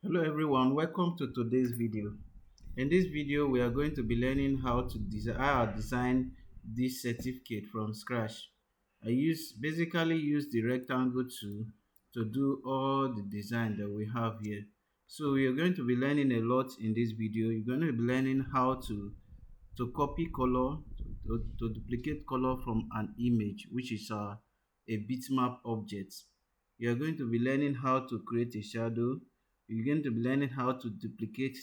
Hello everyone, welcome to today's video. In this video, we are going to be learning how I design this certificate from scratch. Basically use the rectangle tool to do all the design that we have here. So we are going to be learning a lot in this video. You're going to be learning how to copy color, to duplicate color from an image, which is a bitmap object. You're going to be learning how to create a shadow. You're going to be learning how to duplicate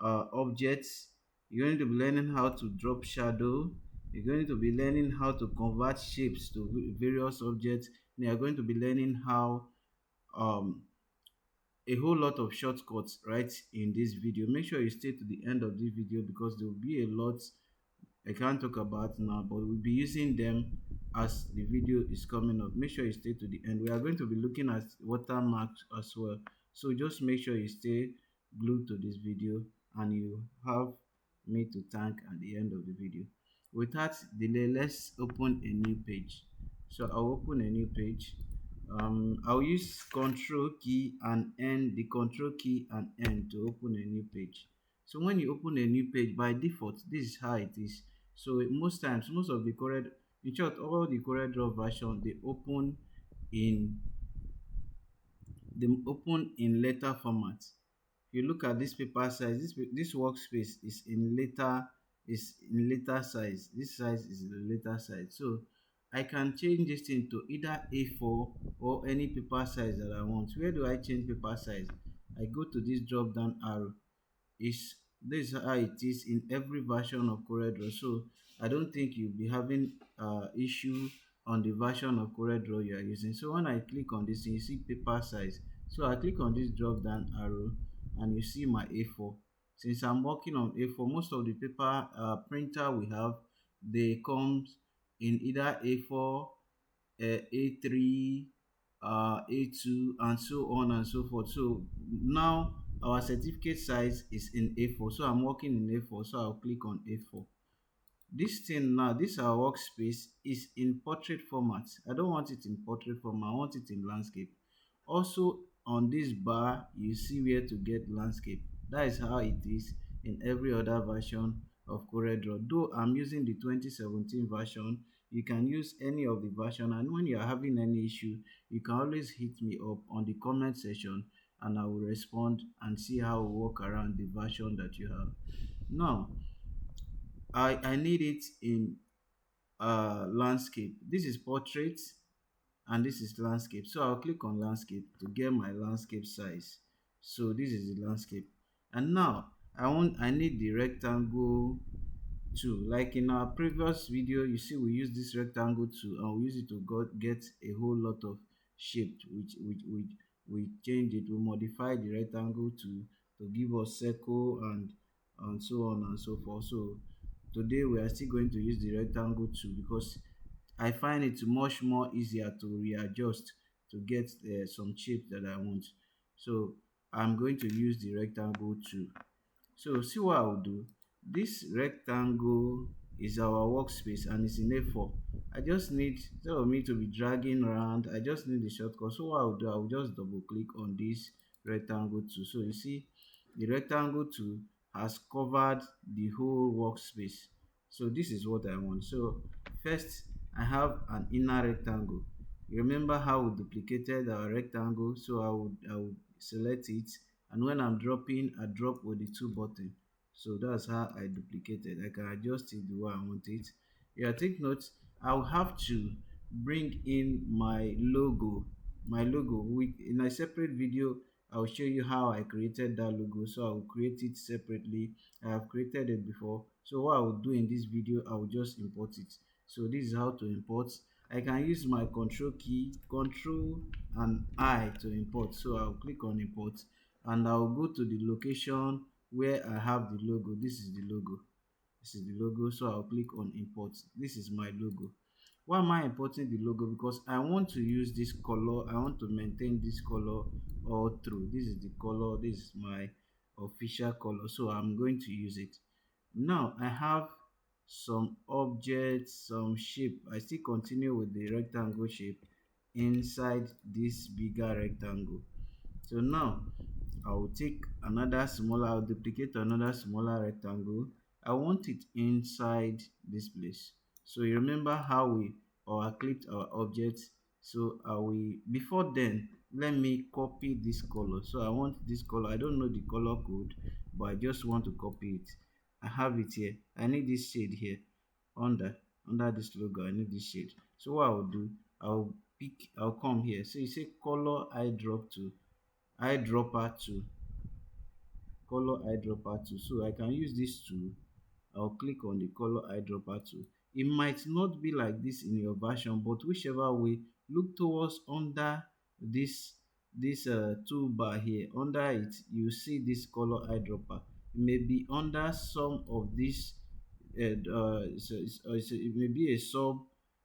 objects. You're going to be learning how to drop shadow. You're going to be learning how to convert shapes to various objects. And you're going to be learning how um, a whole lot of shortcuts right in this video. Make sure you stay to the end of this video because there will be a lot I can't talk about now, but we'll be using them as the video is coming up. Make sure you stay to the end. We are going to be looking at watermarks as well. So just make sure you stay glued to this video and you have me to thank at the end of the video. Without delay, let's open a new page. So I'll open a new page. I'll use control key and N, the control key and N to open a new page. So when you open a new page, by default, this is how it is. So most times, most of the in short, all the Coreldraw version, in they open in letter format. If you look at this paper size, this workspace is in letter size. This size is the letter size. So I can change this thing to either A4 or any paper size that I want. Where do I change paper size? I go to this drop down arrow. Is This is how it is in every version of Coreldraw. So I don't think you'll be having issue on the version of Coreldraw you are using. So when I click on this, you see paper size. So I click on this drop down arrow and you see my A4. Since I'm working on A4, most of the paper printer we have, they comes in either A4, A3, A2, and so on and so forth. So now our certificate size is in A4. So I'm working in A4. So I'll click on A4. This thing now, this our workspace is in portrait format. I don't want it in portrait format. I want it in landscape. Also on this bar, you see where to get landscape. That is how it is in every other version of Coreldraw. Though I'm using the 2017 version, you can use any of the version. And when you are having any issue, you can always hit me up on the comment section and I will respond and see how we work around the version that you have. Now, I need it in landscape. This is portrait and this is landscape. So I'll click on landscape to get my landscape size. So this is the landscape. And now I need the rectangle tool. Like in our previous video, you see we use this rectangle tool and we use it to get a whole lot of shape which we change it, we modify the rectangle to give us circle and so on and so forth. So today we are still going to use the rectangle tool because I find it much more easier to readjust to get some shape that I want. So I'm going to use the rectangle tool. So see what I'll do. This rectangle is our workspace and it's in A4. I just need, instead of me to be dragging around, I just need the shortcut. So what I'll do, I'll just double click on this rectangle tool. So you see the rectangle tool has covered the whole workspace. So this is what I want. So first I have an inner rectangle. You remember how we duplicated our rectangle? So I would select it, and when I'm dropping, I drop with the two button. So that's how I duplicated. I can adjust it the way I want it. Yeah, take note, I'll have to bring in my logo with in a separate video. I'll show you how I created that logo. So I'll create it separately. I have created it before. So what I will do in this video, I will just import it. So this is how to import. I can use my control key, control and I to import. So I'll click on import and I'll go to the location where I have the logo. This is the logo. This is the logo. So I'll click on import. This is my logo. Why am I importing the logo? Because I want to use this color. I want to maintain this color all through. This is the color. This is my official color. So I'm going to use it. Now I have some objects, some shape. I still continue with the rectangle shape inside this bigger rectangle. So now I'll take another smaller, I'll duplicate another smaller rectangle. I want it inside this place. So you remember how we or clipped our objects. So I will, before then, let me copy this color. So I want this color. I don't know the color code, but I just want to copy it. I have it here. I need this shade here under under this logo. I need this shade. So what I'll do, I'll come here. So you say color eyedropper to color eyedropper tool. So I can use this tool. I'll click on the color eyedropper tool. It might not be like this in your version, but whichever way, look towards under this toolbar here. Under it, you see this color eyedropper. It may be under some of this it may be a sub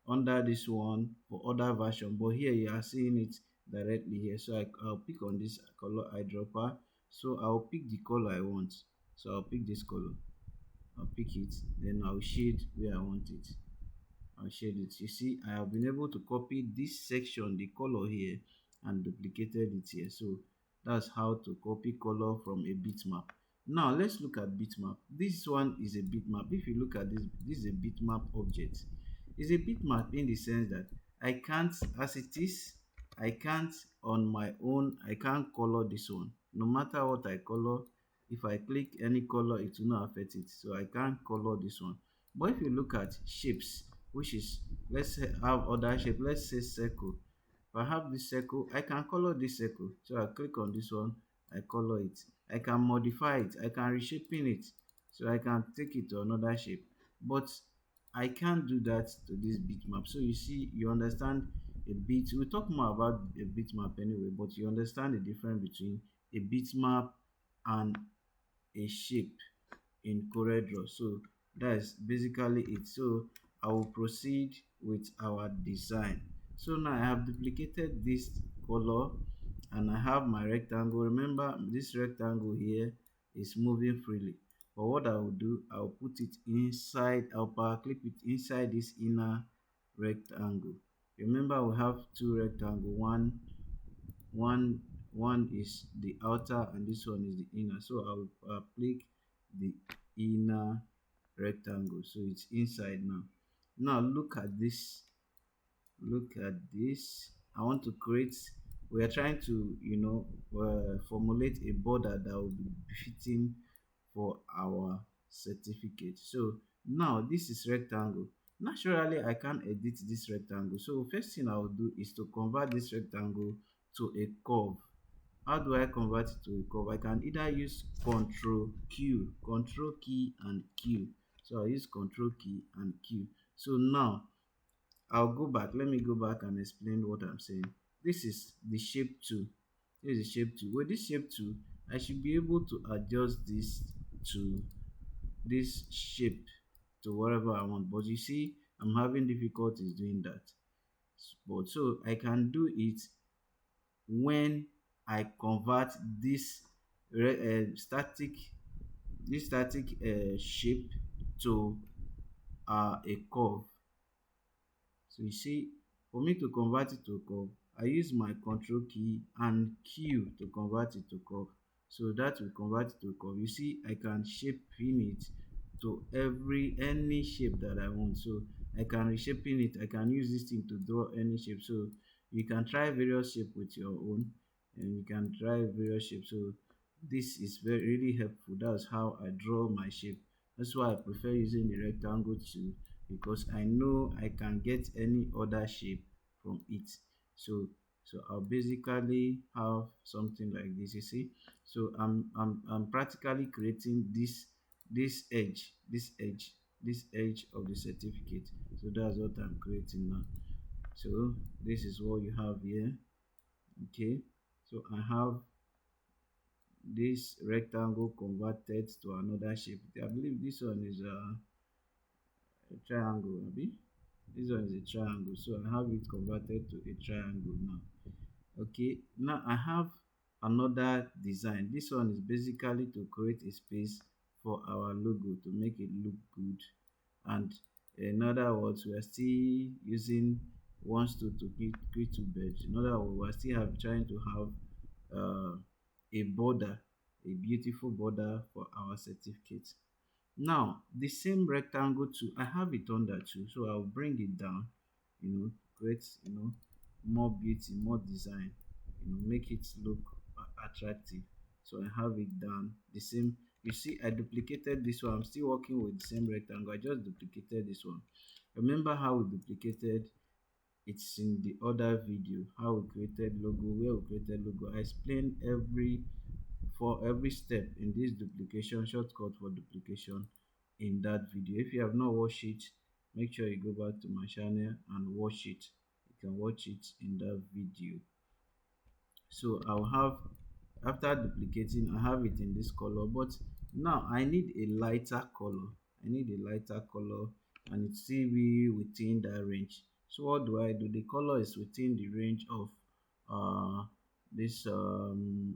under this one for other version, but here you are seeing it directly here. So I'll pick on this color eyedropper. So I'll pick the color I want. So I'll pick this color. I'll pick it, then I'll shade where I want it. I'll shade it. You see, I have been able to copy this section, the color here, and duplicated it here. So that's how to copy color from a bitmap. Now let's look at bitmap. This one is a bitmap. If you look at this, this is a bitmap object. It's a bitmap in the sense that I can't, as it is, I can't on my own, I can't color this one. No matter what I color, if I click any color, it will not affect it. So I can't color this one. But if you look at shapes, which is, let's say have other shape, let's say circle. If I have this circle, I can color this circle. So I click on this one, I color it. I can modify it, I can reshaping it. So I can take it to another shape. But I can't do that to this bitmap. So you see, you understand a bit. We'll talk more about a bitmap anyway, but you understand the difference between a bitmap and a shape in Coreldraw. So that's basically it. So I will proceed with our design. So now I have duplicated this color and I have my rectangle. Remember, this rectangle here is moving freely. But what I will do, I'll put it inside, I'll power clip it inside this inner rectangle. Remember, we have two rectangles. One is the outer and this one is the inner. So I'll click the inner rectangle, so it's inside now. Now look at this, I want to create, we are trying to formulate a border that will be fitting for our certificate. So now this is rectangle. Naturally I can't edit this rectangle, so first thing I will do is to convert this rectangle to a curve. How do I convert it to a curve? I can either use control key and Q. So I'll use control key and Q. So now I'll go back. Let me go back and explain what I'm saying. This is the shape tool. This is the shape tool. With this shape tool, I should be able to adjust this to this shape to whatever I want. But you see, I'm having difficulties doing that. But so I can do it when I convert this static shape to a curve. So you see, for me to convert it to a curve, I use my control key and Q to convert it to curve. So that will convert it to curve. You see, I can shape in it to any shape that I want. So I can reshaping it. I can use this thing to draw any shape. So you can try various shape with your own, and you can try various shapes. So this is really helpful. That's how I draw my shape. That's why I prefer using the rectangle tool, because I know I can get any other shape from it. So I'll basically have something like this, you see. So I'm practically creating this edge, this edge of the certificate. So that's what I'm creating now. So this is what you have here. Okay, so I have this rectangle converted to another shape. I believe this one is a triangle, maybe this one is a triangle, so I have it converted to a triangle now. Okay, now I have another design. This one is basically to create a space for our logo to make it look good. And in other words, we are still using one stool to create two birds. In other words, we are still trying to have a border, a beautiful border for our certificate. Now the same rectangle too, I have it under too, so I'll bring it down, create, more beauty, more design, make it look attractive. So I have it done the same. You see, I duplicated this one. I'm still working with the same rectangle. I just duplicated this one. Remember how we duplicated? It's in the other video how we created logo, where we created logo. I explained every step in this duplication shortcut for duplication in that video. If you have not watched it, make sure you go back to my channel and watch it. You can watch it in that video. So I'll have, after duplicating, I have it in this color, but now I need a lighter color. I need a lighter color, and it's still be within that range. So what do I do? The color is within the range of this mm,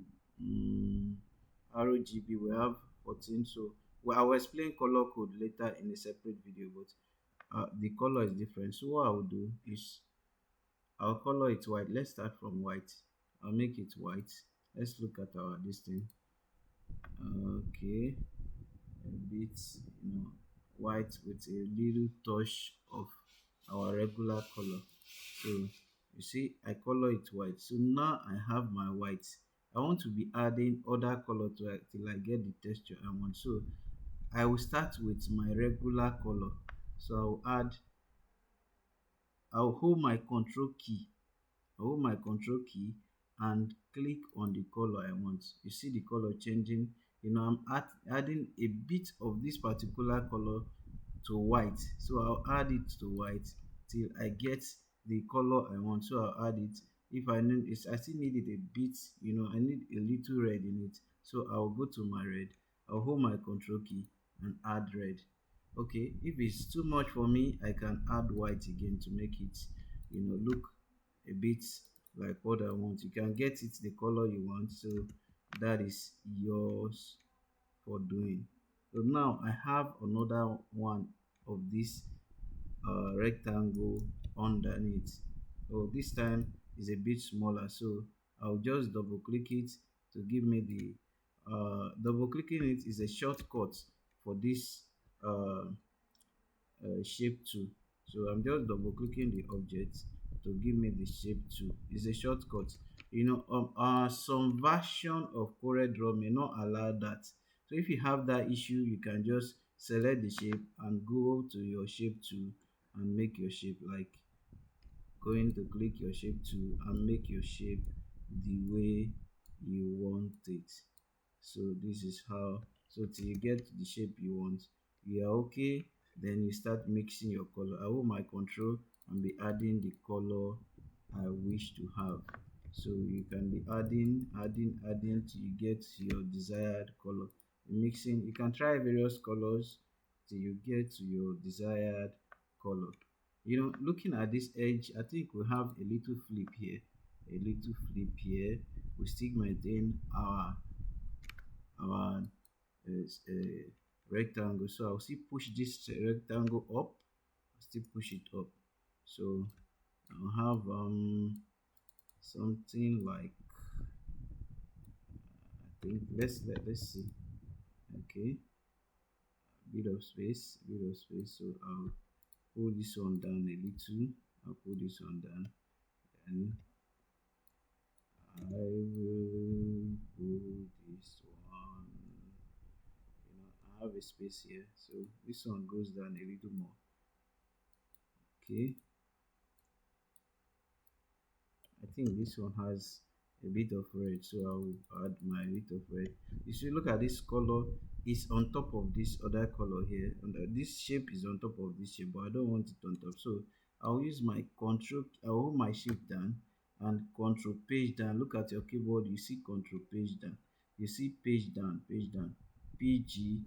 RGB. We have 14. So well, I will explain color code later in a separate video, but the color is different. So what I will do is I'll color it white. Let's start from white. I'll make it white. Let's look at our this thing. Okay, a bit, white with a little touch of our regular color. So you see, I color it white. So now I have my white. I want to be adding other color to it till I get the texture I want. So I will start with my regular color. So I'll hold my control key and click on the color I want. You see the color changing. I'm adding a bit of this particular color to white. So I'll add it to white till I get the color I want. So I'll add it. If I need it, I still need it a bit, I need a little red in it. So I'll go to my red. I'll hold my control key and add red. Okay, if it's too much for me, I can add white again to make it, look a bit like what I want. You can get it the color you want. So that is yours for doing. So now I have another one of this rectangle underneath. So this time is a bit smaller, so I'll just double click it to give me the double clicking it is a shortcut for this shape tool. So I'm just double clicking the object to give me the shape tool. It's a shortcut. Some version of Coreldraw may not allow that. So if you have that issue, you can just select the shape and go to your shape tool and make your shape, like going to click your shape tool and make your shape the way you want it. So this is how, so till you get the shape you want, you are okay. Then you start mixing your color. I hold my control and be adding the color I wish to have. So you can be adding till you get your desired color. Mixing, you can try various colors till you get to your desired color. Looking at this edge, I think we have a little flip here, we still maintain our rectangle. So I'll still push this rectangle up, still push it up. So I'll have something like, I think, let's see. Okay, so I'll pull this one down a little. I'll pull this one down, and I will pull this one. I have a space here, so this one goes down a little more. Okay, I think this one has a bit of red, so I'll add my bit of red. You should look at this color is on top of this other color here, and this shape is on top of this shape, but I don't want it on top. So I'll use my control, I'll hold my shift down and control page down. Look at your keyboard, you see control page down, you see page down, PG,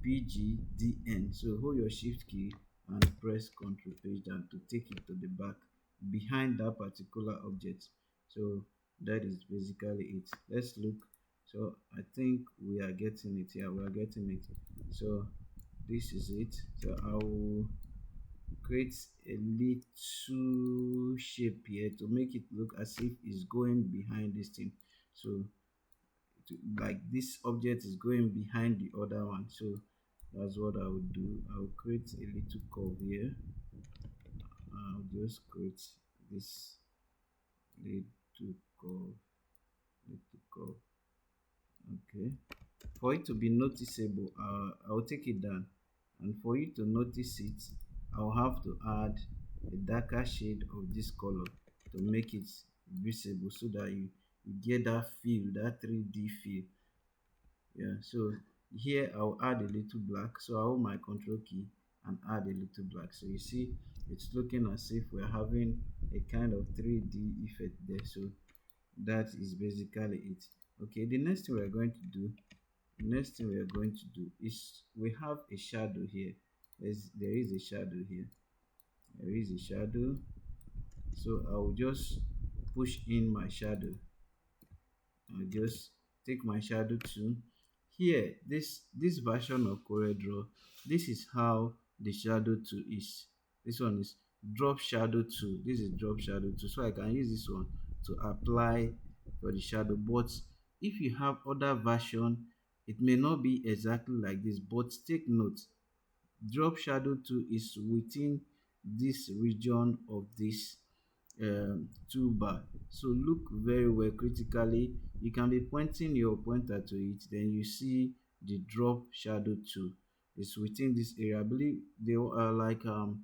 PGDN. So hold your shift key and press control page down to take it to the back behind that particular object. So that is basically it. Let's look. So I think we are getting it here. We are getting it. So this is it. So I will create a little shape here to make it look as if it's going behind this thing. So like this object is going behind the other one. So that's what I would do. I'll create a little curve here. I'll just create this little curve, little curve. Okay, for it to be noticeable, I'll take it down, and for you to notice it, I'll have to add a darker shade of this color to make it visible, so that you get that feel, that 3D feel. Yeah, so here I'll add a little black. So I'll hold my control key and add a little black. So you see it's looking as if we're having a kind of 3D effect there. So that is basically it. Okay, the next thing we're going to do, is we have a shadow here. There is a shadow here. There is a shadow. So I'll just push in my shadow. I'll just take my shadow tool. Here, this version of Coreldraw, this is how the shadow tool is. This one is drop shadow tool. This is drop shadow tool. So I can use this one to apply for the shadow. But if you have other version, it may not be exactly like this. But take note, drop shadow tool is within this region of this toolbar. So look very well critically. You can be pointing your pointer to it, then you see the drop shadow tool. It's within this area. I believe they are like 20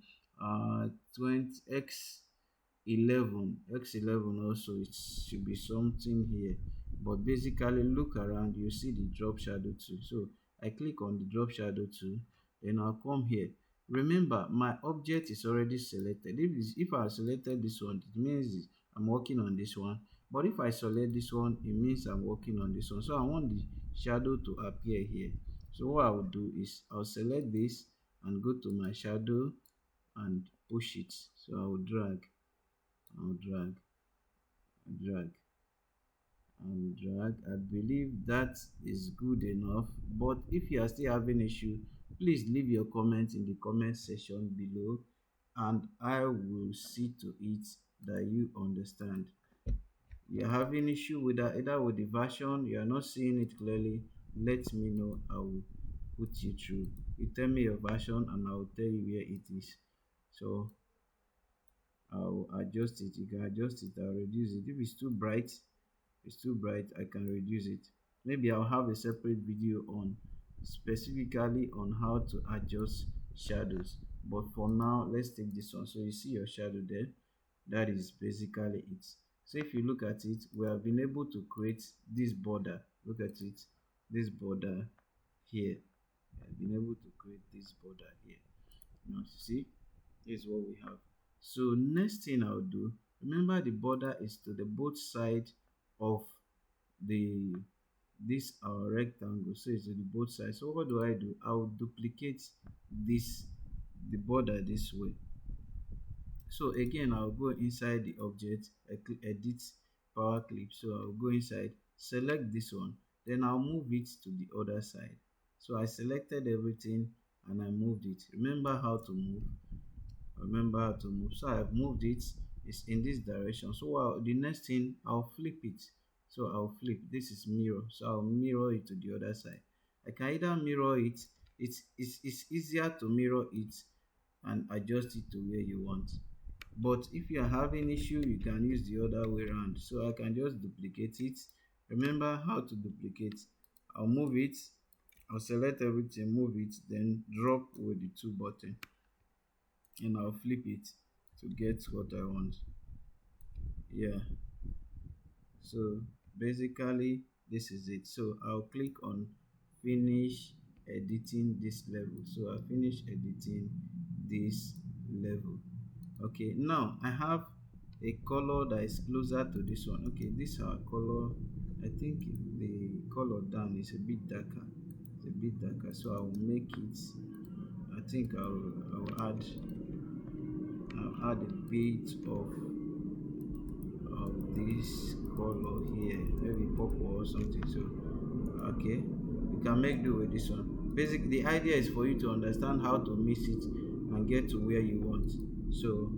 x11 also. It should be something here, but basically look around, you see the drop shadow tool. So I click on the drop shadow tool, then I'll come here. Remember, my object is already selected. If I selected this one, it means I'm working on this one. But if I select this one, it means I'm working on this one. So I want the shadow to appear here. So what I will do is I'll select this and go to my shadow and push it. So I'll drag, I'll drag, drag, and drag. I believe that is good enough. But if you are still having issue, please leave your comment in the comment section below, and I will see to it that you understand. You're having issue with that, either with the version, you are not seeing it clearly, let me know. I will put you through. You tell me your version and I will tell you where it is. So I'll adjust it. You can adjust it. I'll reduce it. If it's too bright, I can reduce it. Maybe I'll have a separate video on specifically on how to adjust shadows, but for now let's take this one. So you see your shadow there, that is basically it. So if you look at it, we have been able to create this border. Look at it, this border here. I've been able to create this border here. Now see, is what we have. So next thing I'll do, remember the border is to the both side of the this our rectangle, so it's to the both sides. So what do? I'll duplicate this, the border this way. So again, I'll go inside the object, I click edit power clip. So I'll go inside, select this one, then I'll move it to the other side. So I selected everything and I moved it. Remember how to move. So I've moved it. It's in this direction. So the next thing, I'll flip it. So I'll flip. This is mirror. So I'll mirror it to the other side. I can either mirror it. It's easier to mirror it and adjust it to where you want. But if you are having issue, you can use the other way around. So I can just duplicate it. Remember how to duplicate. I'll move it. I'll select everything, move it, then drop with the two button, and I'll flip it to get what I want. Yeah, so basically this is it. So I'll click on finish editing this level. So I finish editing this level. Okay, now I have a color that is closer to this one. Okay, this our color. I think the color down is a bit darker. It's a bit darker, so I will make it. I think I'll add a bit of this color here, maybe purple or something. So okay, you can make do with this one. Basically the idea is for you to understand how to mix it and get to where you want. So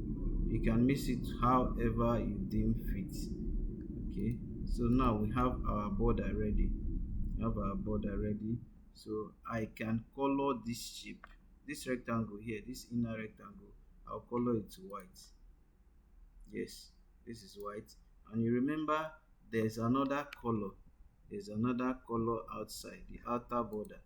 you can mix it however you deem fit. Okay, so now we have our border ready. We have our border ready. So I can color this shape, this rectangle here, this inner rectangle. I'll color it to white. Yes, this is white. And you remember there's another color. There's another color outside. The outer border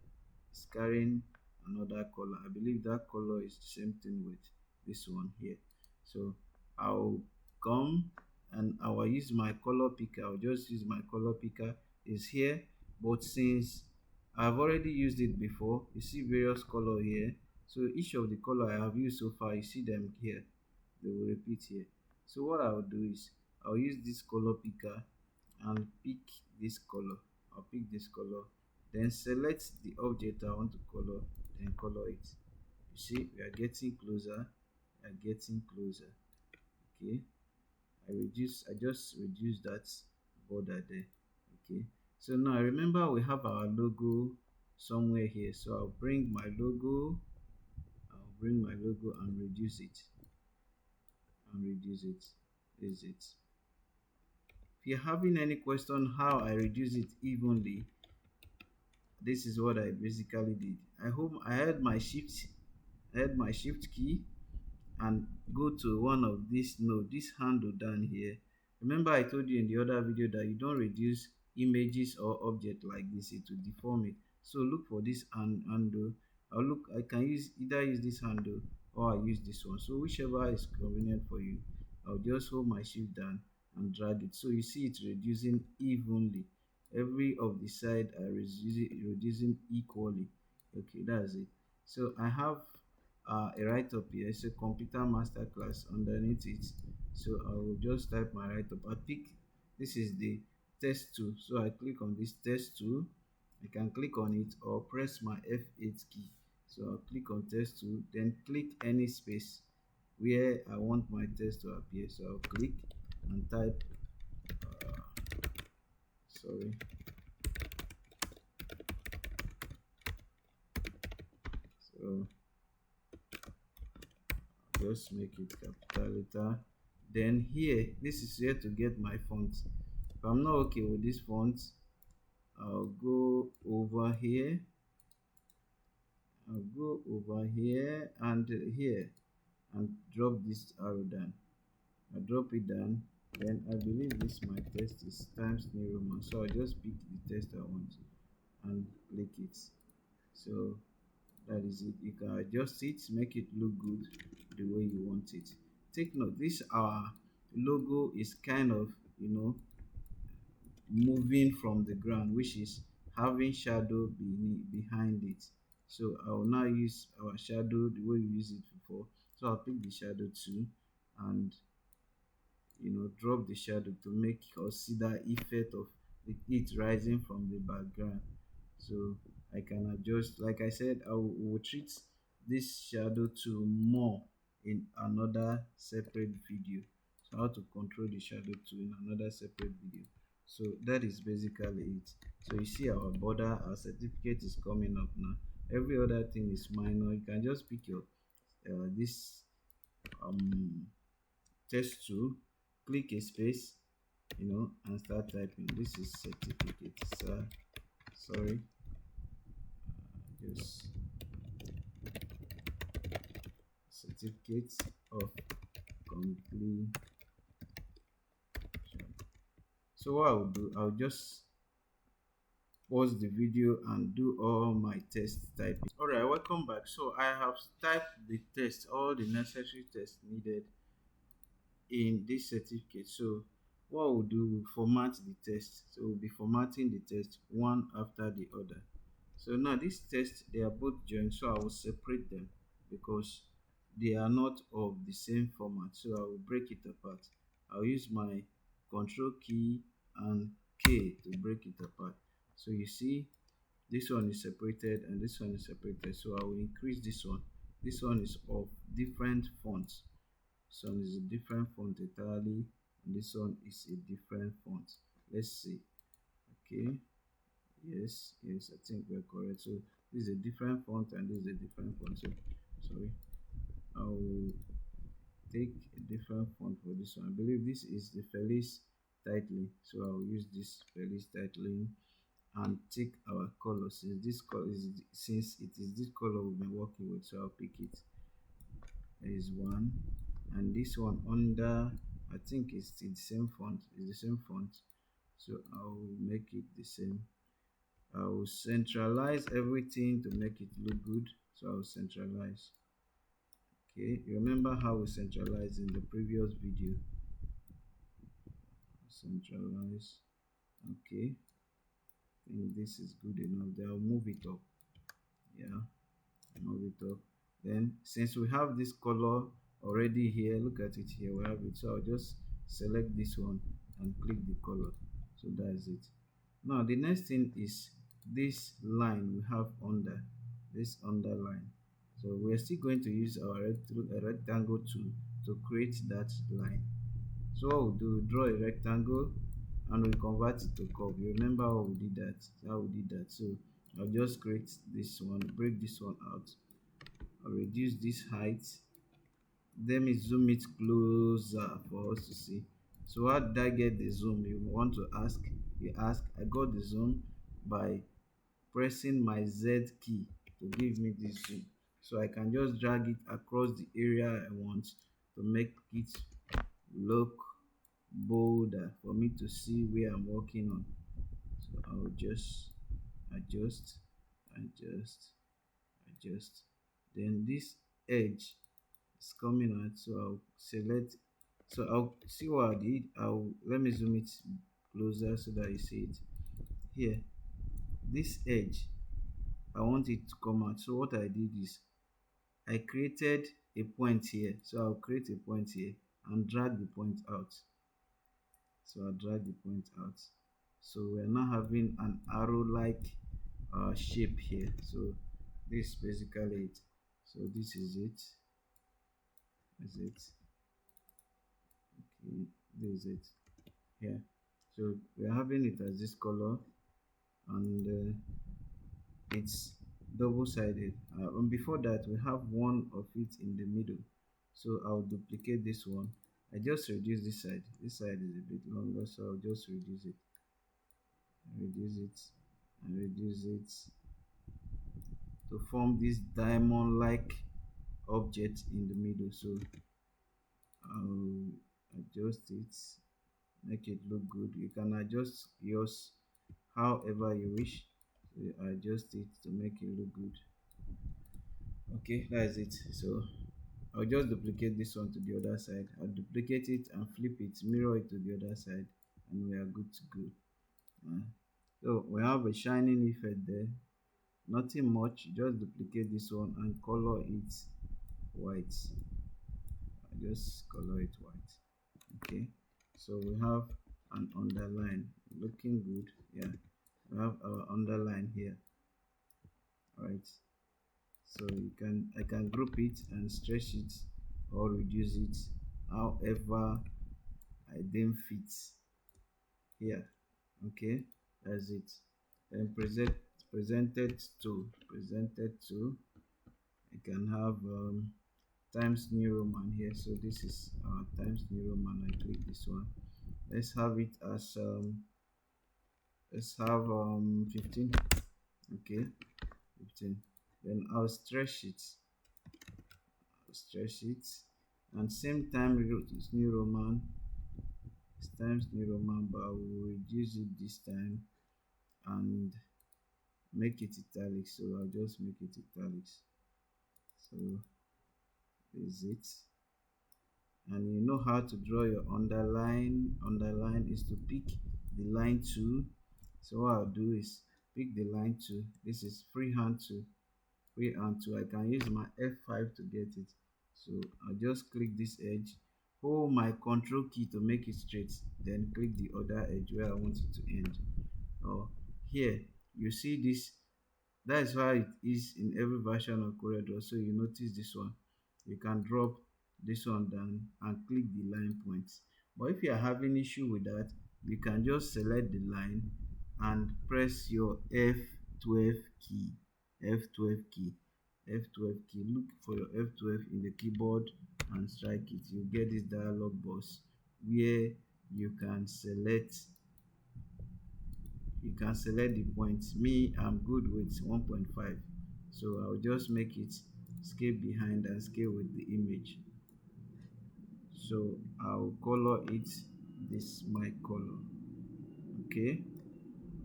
is carrying another color. I believe that color is the same thing with this one here. So I'll come and I will use my color picker. I'll just use my color picker. Is here, but since I've already used it before, you see various color here. So each of the color I have used so far, you see them here. They will repeat here. So what I'll do is I'll use this color picker and pick this color. I'll pick this color, then select the object I want to color, then color it. You see, we are getting closer, we are getting closer. Okay, I just reduce that border there. Okay, so now remember we have our logo somewhere here. So I'll bring my logo and reduce it, This is it. If you're having any question how I reduce it evenly, this is what I basically did. I hope I had my shift key and go to one of this node, this handle down here. Remember I told you in the other video that you don't reduce images or object like this, it will deform it. So look for this handle. I can either use this handle or I use this one. So whichever is convenient for you. I'll just hold my shift down and drag it. So you see it's reducing evenly. Every of the side are reducing equally. Okay, that's it. So I have a write up here. It's a computer masterclass underneath it. So I will just type my write up. I pick this is the test tool. So I click on this test tool. I can click on it or press my F8 key. So I'll click on test tool, then click any space where I want my text to appear. So I'll click and type sorry so just make it capital letter. Then here, this is where to get my font. If I'm not okay with this font, I'll go over here and here and drop this arrow down. I drop it down, then I believe this my text is Times New Roman, so I just pick the text I want and click it. So that is it. You can adjust it, make it look good the way you want it. Take note, this our logo is kind of, moving from the ground, which is having shadow behind it. So I will now use our shadow the way we use it before. So I'll pick the shadow too and drop the shadow to make us see that effect of the heat rising from the background. So I can adjust, like I said, will treat this shadow to more in another separate video. So how to control the shadow to in another separate video. So that is basically it. So you see our border, our certificate is coming up now. Every other thing is minor. You can just pick your this text tool, click a space, and start typing. This is certificate, sir. Sorry, just certificate of completion. So what I'll do, I'll just pause the video and do all my test typing. All right, welcome back. So I have typed the test, all the necessary tests needed in this certificate. So what we'll do, we'll format the test. So we'll be formatting the test one after the other. So now this test, they are both joined, so I will separate them because they are not of the same format. So I will break it apart. I'll use my control key and K to break it apart. So you see this one is separated and this one is separated. So I will increase this one. This one is of different fonts. This one is a different font entirely, and this one is a different font. Let's see. Okay, yes, I think we're correct. So this is a different font and this is a different font. So sorry, I'll take a different font for this one. I believe this is the Felice titling, so I'll use this Felice titling. and tick our color. Since it is this color we've been working with, so I'll pick it. There is one, and this one under, I think it's the same font, it's the same font, so I'll make it the same. I'll centralize everything to make it look good, so I'll centralize. Okay, remember how we centralized in the previous video. Centralize. Okay, I think this is good enough. Then I'll move it up. Yeah, move it up. Then since we have this color already here, look at it here, we have it. So I'll just select this one and click the color. So that's it. Now the next thing is this line we have under, this underline. So we're still going to use our rectangle tool to create that line. So what we'll do, draw a rectangle and we convert it to curve. You remember how we did that? How we did that. So I'll just create this one, break this one out. I'll reduce this height. Let me zoom it closer for us to see. So how did I get the zoom? You want to ask, you ask. I got the zoom by pressing my Z key to give me this zoom. So I can just drag it across the area I want to make it look bolder for me to see where I'm working on. So I'll just adjust, adjust, adjust. Then this edge is coming out, so I'll select. So I'll see what I did. I'll let me zoom it closer so that you see it here. This edge, I want it to come out. So what I did is I created a point here. So I'll create a point here and drag the point out. So I'll drag the point out. So we're now having an arrow like shape here. So this is basically it. So this is it. Is it? Okay, this is it. Here. So we're having it as this color, and it's double-sided. And before that, we have one of it in the middle. So I'll duplicate this one. I just reduce this side. This side is a bit longer, so I'll just reduce it. Reduce it and reduce it to form this diamond-like object in the middle. So I'll adjust it, make it look good. You can adjust yours however you wish. So you adjust it to make it look good. Okay, that's it. So I'll just duplicate this one to the other side. I'll duplicate it and flip it, mirror it to the other side, and we are good to go. So we have a shining effect there. Nothing much, just duplicate this one and color it white. I just color it white. Okay, so we have an underline looking good. Yeah, we have our underline here. All right, so I can group it and stretch it or reduce it however I deem fit here. Okay, that's it. Then presented to I can have Times New Roman here. So this is Times New Roman. I click this one. Let's have it as let's have 15. Okay, 15. Then I'll stretch it. And same time it's New Roman. It's Times New Roman, but I will reduce it this time and make it italics. So I'll just make it italics. So is it. And you know how to draw your underline is to pick the line tool. So what I'll do is pick the line tool. This is freehand tool. I can use my F5 to get it. So I'll just click this edge, hold my control key to make it straight, then click the other edge where I want it to end. Or here you see this. That is why it is in every version of Coreldraw. So you notice this one, you can drop this one down and click the line points. But if you are having issue with that, you can just select the line and press your F12 key. F12 key. F12 key. Look for your F12 in the keyboard and strike it. You get this dialog box where you can select you can select the point. Me, I'm good with 1.5, so I'll just make it scale behind and scale with the image. So I'll color it this my color. Okay,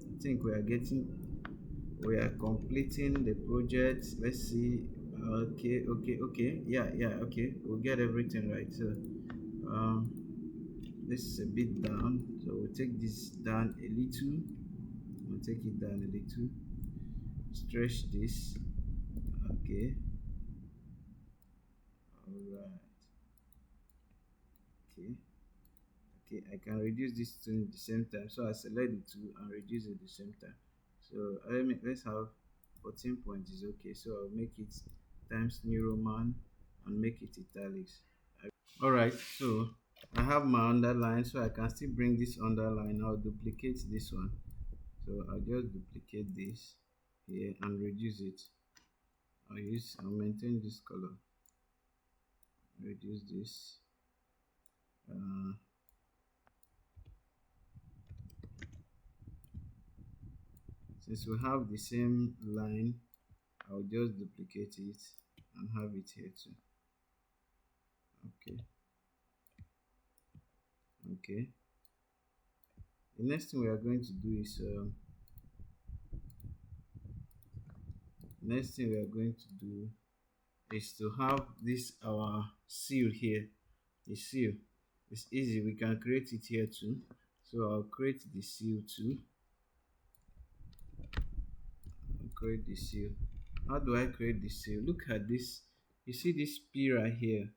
I think we are completing the project. Let's see. Okay, yeah, okay, we'll get everything right. So um this is a bit down, so we'll take this down a little. We'll take it down a little, stretch this. Okay, all right. Okay, okay, I can reduce this two at the same time, so I select the two and reduce it at the same time. So let's have 14 points is okay, so I'll make it times new roman and make it italics. All right, so I have my underline, so I can still bring this underline. I'll duplicate this one, so I'll just duplicate this here and reduce it. I'll maintain this color, reduce this. uh, since we have the same line, I'll just duplicate it and have it here too. Okay, okay, the next thing we are going to do is next thing we are going to do is to have this our seal here. The seal is easy, we can create it here too. So I'll create the seal too. I'll create the seal. How do I create the seal? Look at this. You see this P right here,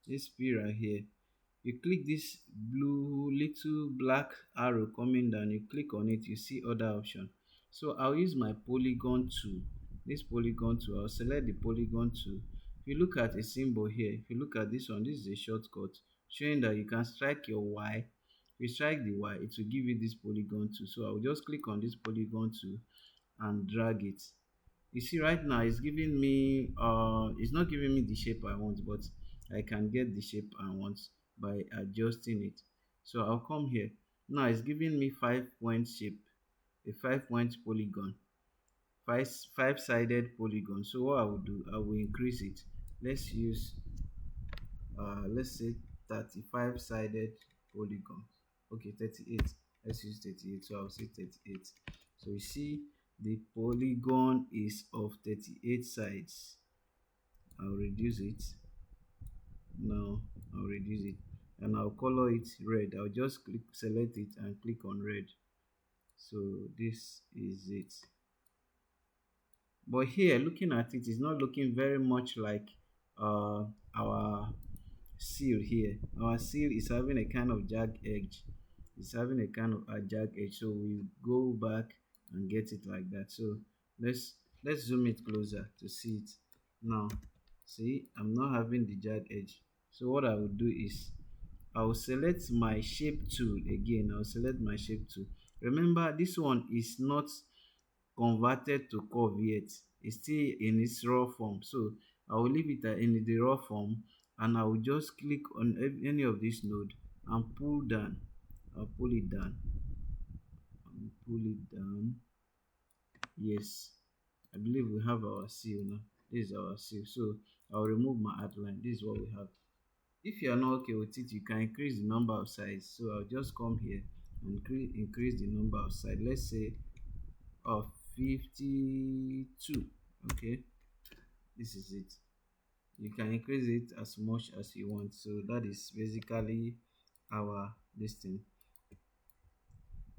this P right here. You click this blue little black arrow coming down, you click on it, you see other option. So I'll use my polygon tool. This polygon tool, I'll select the polygon tool. If you look at a symbol here, if you look at this one, this is a shortcut showing that you can strike your Y. If you strike the Y, it will give you this polygon tool. So I'll just click on this polygon tool and drag it. You see right now it's giving me it's not giving me the shape I want, but I can get the shape I want by adjusting it. So I'll come here. Now it's giving me 5 point shape, a 5 point polygon, five-sided polygon. So what I will do, I will increase it. Let's use let's say 35-sided polygon. Okay, 38. Let's use 38. So I'll say 38. So you see the polygon is of 38 sides. I'll reduce it. Now I'll reduce it and I'll color it red. I'll just select it and click on red. So this is it. But here, looking at it, is not looking very much like our seal here. Our seal is having a kind of jagged edge. It's having a kind of a jagged edge. So we go back and get it like that. So let's zoom it closer to see it. Now, see, I'm not having the jagged edge. So what I will do is I will select my shape tool again. I'll select my shape tool. Remember, this one is not converted to curve yet. It's still in its raw form. So I will leave it in the raw form and I will just click on any of this node and pull down. I'll pull it down. I'll pull it down. Yes, I believe we have our seal now. This is our seal. So I'll remove my outline. This is what we have. If you are not okay with it, you can increase the number of sides. So I'll just come here and increase the number of sides. Let's say of 52. Okay, this is it. You can increase it as much as you want. So that is basically our this thing.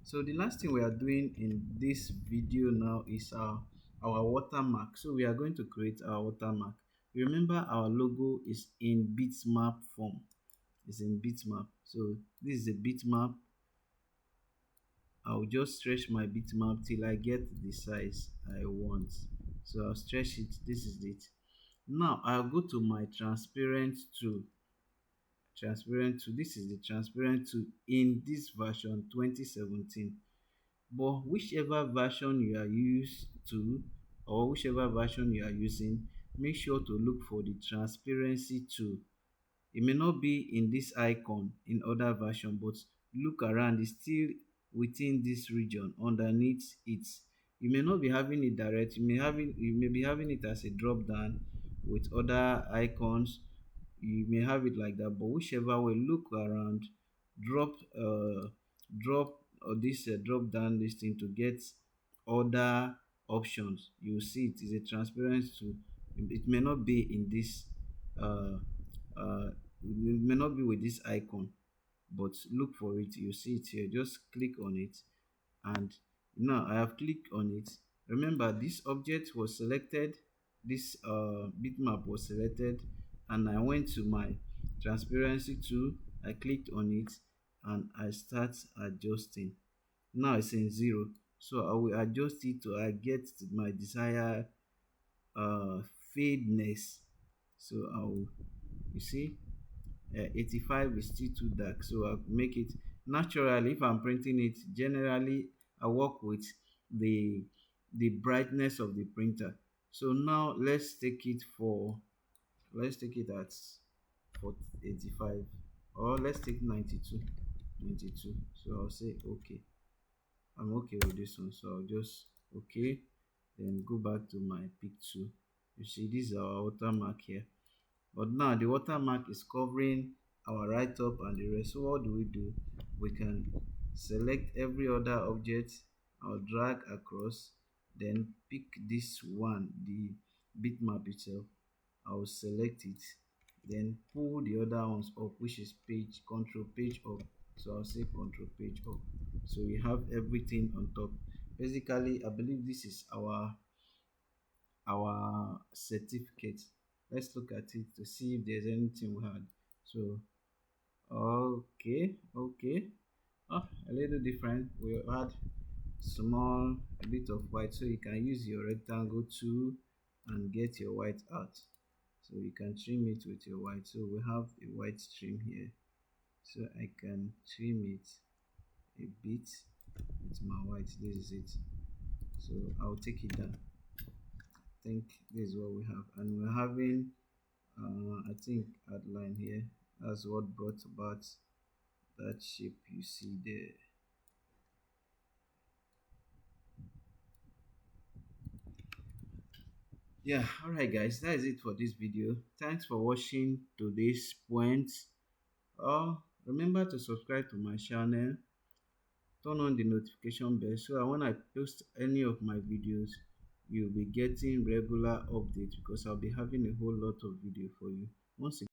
So the last thing we are doing in this video now is our watermark. So we are going to create our watermark. Remember, our logo is in bitmap form. It's in bitmap. So this is a bitmap. I'll just stretch my bitmap till I get the size I want. So I'll stretch it. This is it. Now I'll go to my transparent tool. This is the transparent tool in this version 2017. But whichever version you are used to, or whichever version you are using, make sure to look for the transparency tool. It may not be in this icon in other version, but look around, it's still within this region underneath it. You may not be having it direct, you may be having it as a drop down with other icons. You may have it like that, but whichever way, look around, drop drop this drop down listing to get other options. You see it is a transparent tool. It may not be in this uh it may not be with this icon, but look for it. You see it here, just click on it. And now I have clicked on it. Remember, this object was selected, this bitmap was selected, and I went to my transparency tool. I clicked on it and I start adjusting. Now it's in 0, so I will adjust it to I get to my desired fadeness. So I will, you see, 85 is still too dark, so I'll make it naturally. If I'm printing it, generally I work with the brightness of the printer. So now let's take it at for 85, or let's take 92. So I'll say okay. I'm okay with this one, so I'll just okay, then go back to my pick tool. You see, this is our watermark here. But now the watermark is covering our write up and the rest. So what do? We can select every other object. I'll drag across, then pick this one, the bitmap itself. I'll select it, then pull the other ones up, which is page control page up. So I'll say control page up. So we have everything on top. Basically, I believe this is our certificate. Let's look at it to see if there's anything we had. So okay, oh, a little different. We add small a bit of white, so you can use your rectangle tool and get your white out. So you can trim it with your white. So we have a white trim here, so I can trim it a bit with my white. This is it. So I'll take it down. I think this is what we have, and we're having I think outline here. That's what brought about that shape you see there. Yeah, all right guys, that is it for this video. Thanks for watching to this point. Remember to subscribe to my channel, turn on the notification bell, so that when I post any of my videos, you'll be getting regular updates, because I'll be having a whole lot of video for you. Once again,